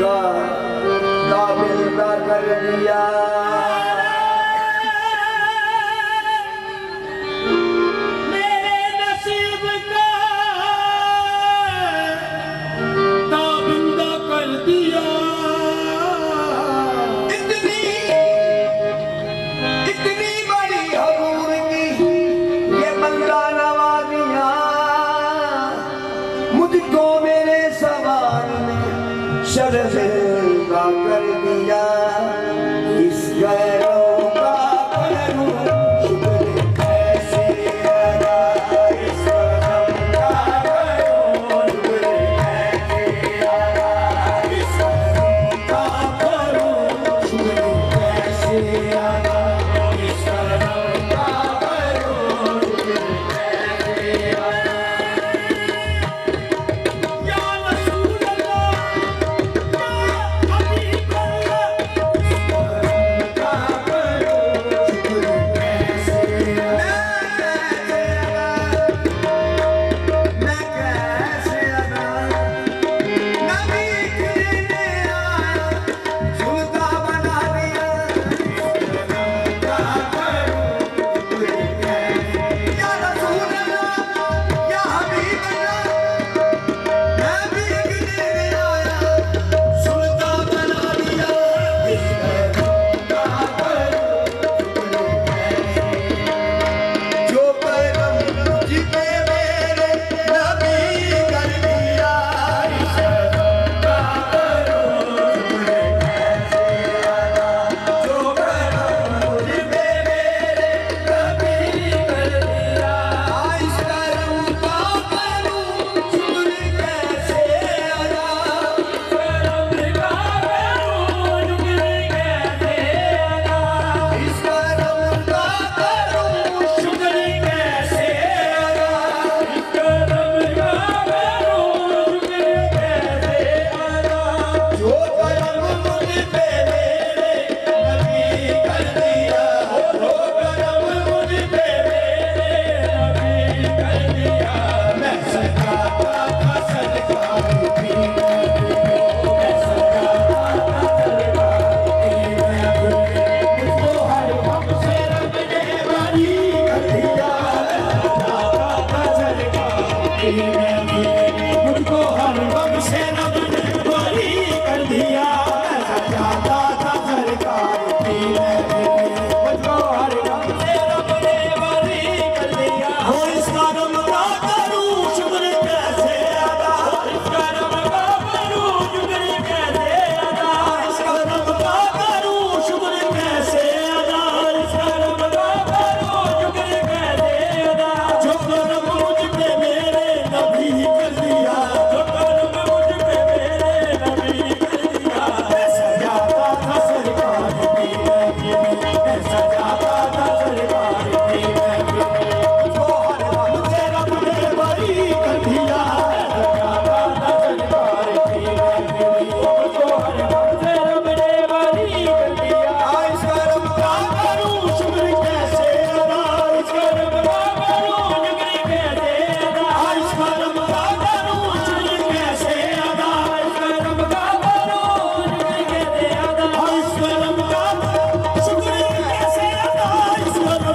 का ताबिंदा कर दिया। मेरे नसीब का ताबिंदा कर दिया। इतनी बड़ी हजूर की ये बंदा नवाजिया, मुझको मेरे सवाल में शर्मिंदा कर दिया। इस गैरों का करूं शुक्र कैसे अदा, इस करम का करूं शुक्र कैसे अदा, इस करम का करूं शुक्र कैसे अदा, इस करम का करूं शुक्र कैसे अदा। या रसूल अल्लाह, या हबीब अल्लाह, मुझको हर गम से रब ने बरी कर दिया। मैं चाहता था सरकार की महफिल, मुझको हर गम से रब ने बरी कर दिया। हो इस करम का करूं शुक्र कैसे अदा, इस करम का करूं शुक्र कैसे अदा, इस करम का करूं शुक्र कैसे अदा, इस करम का करूं शुक्र कैसे अदा। जो करम मुझ पे मेरे नबी कर दिया, जो करम मुझ पे मेरे नबी कर दिया। ऐसा जाता था सरकार की महफिल, ऐसा जाता था सरकार की महफिल, मुझको हर गम से रब ने बरी कर दिया। ऐसा जाता था सरकार की महफिल, मुझको हर गम से रब ने बरी कर दिया। इस करम का करूं शुक्र कैसे अदा, इस करम का करूं शुक्र कैसे अदा, इस करम का करूं शुक्र कैसे अदा, इस करम का करूं शुक्र कैसे अदा, इस करम का शुक्र कैसे अदा, इस करम का करूं शुक्र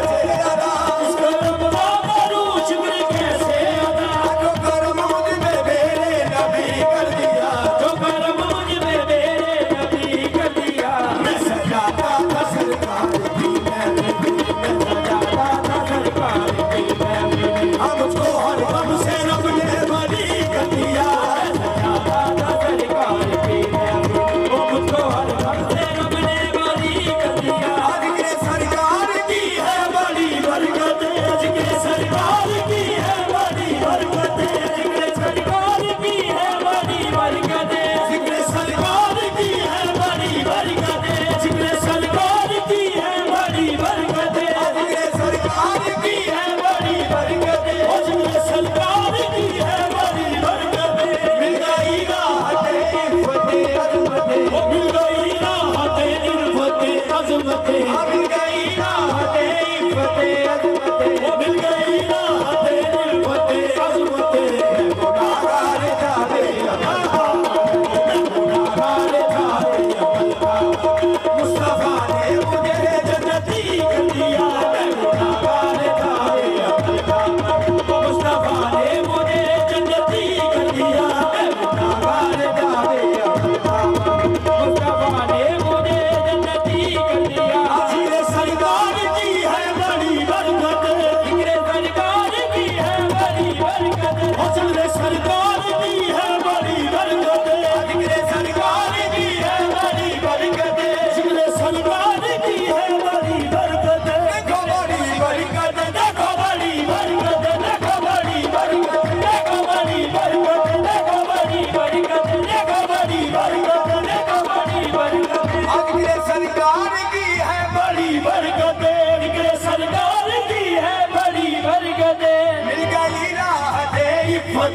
कैसे अदा, इस करम का करूं शुक्र कैसे अदा। जो करम मुझ पे मेरे नबी कर दिया, जो करम मुझ पे मेरे नबी कर दिया। मैं सजाता था सरकार की महफिल, मैं सजाता था सरकार की महफिल, मुझको हर गम से रब ने बरी कर दिया। मैं सजाता था सरकार की महफिल, मुझको हर गम से रब ने बरी कर दिया। जिक्र सरकार की है बड़ी बरकत, जिक्र सरकार की है बड़ी बरकत, जिक्र सरकार की है बड़ी बरकत, जिक्र सरकार की है बड़ी बरकत, जिक्र सरकार की है बड़ी बरकत, जिक्र सरकार की है बड़ी बरकत, जिक्र सरकार की है बड़ी बरकत। मिल गई राहत इफ़्फ़त अज़मत, मिल गई राहत इफ़्फ़त अज़मत, मिल गई राहत इफ़्फ़त अज़मत, मिल गई राहत इफ़्फ़त अज़मत। गुनाहगार जाने लगा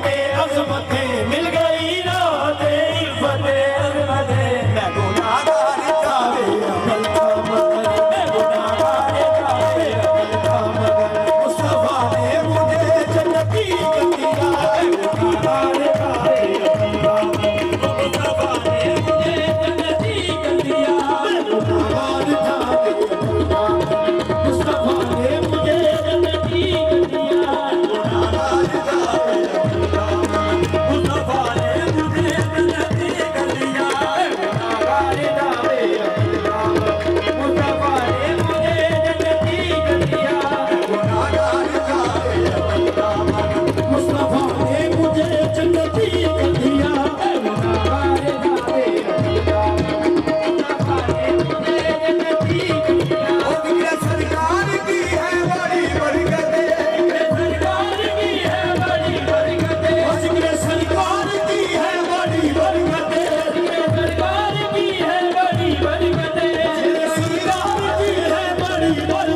के अजमतें मिल गई राहते इल्फतें मैं गुनाहगार जावे अमल का मगर मैं गुनाहगार जावे अमल का मगर मुस्तफा ने मुझे जन्नती कर दिया मैं गुनाहगार जावे अमल का मगर मुस्तफा ने मुझे जन्नती कर दिया मैं गुनाहगार जावे अमल का मगर मुस्तफा ने मुझे जन्नती कर दिया गुनाहगार जावे अमल का मगर मुस्तफा ने मुझे जन्नती कर दिया गुनाहगार जावे अमल का मगर मुस्तफा ने मुझे जन्नती कर दिया गुनाहगार जावे अमल का मगर मुस्तफा ने मुझे जन्नती कर दिया गुनाहगार जावे अमल का मगर मुस्तफा ने मुझे जन्नती कर दिया ओ जिक्र सरकार की है बड़ी बरकतें सरकार की है बड़ी बरकतें जिक्र सरकार की है बड़ी बरकतें सरकार की है बड़ी बरकतें सरकार की है बड़ी बरकतें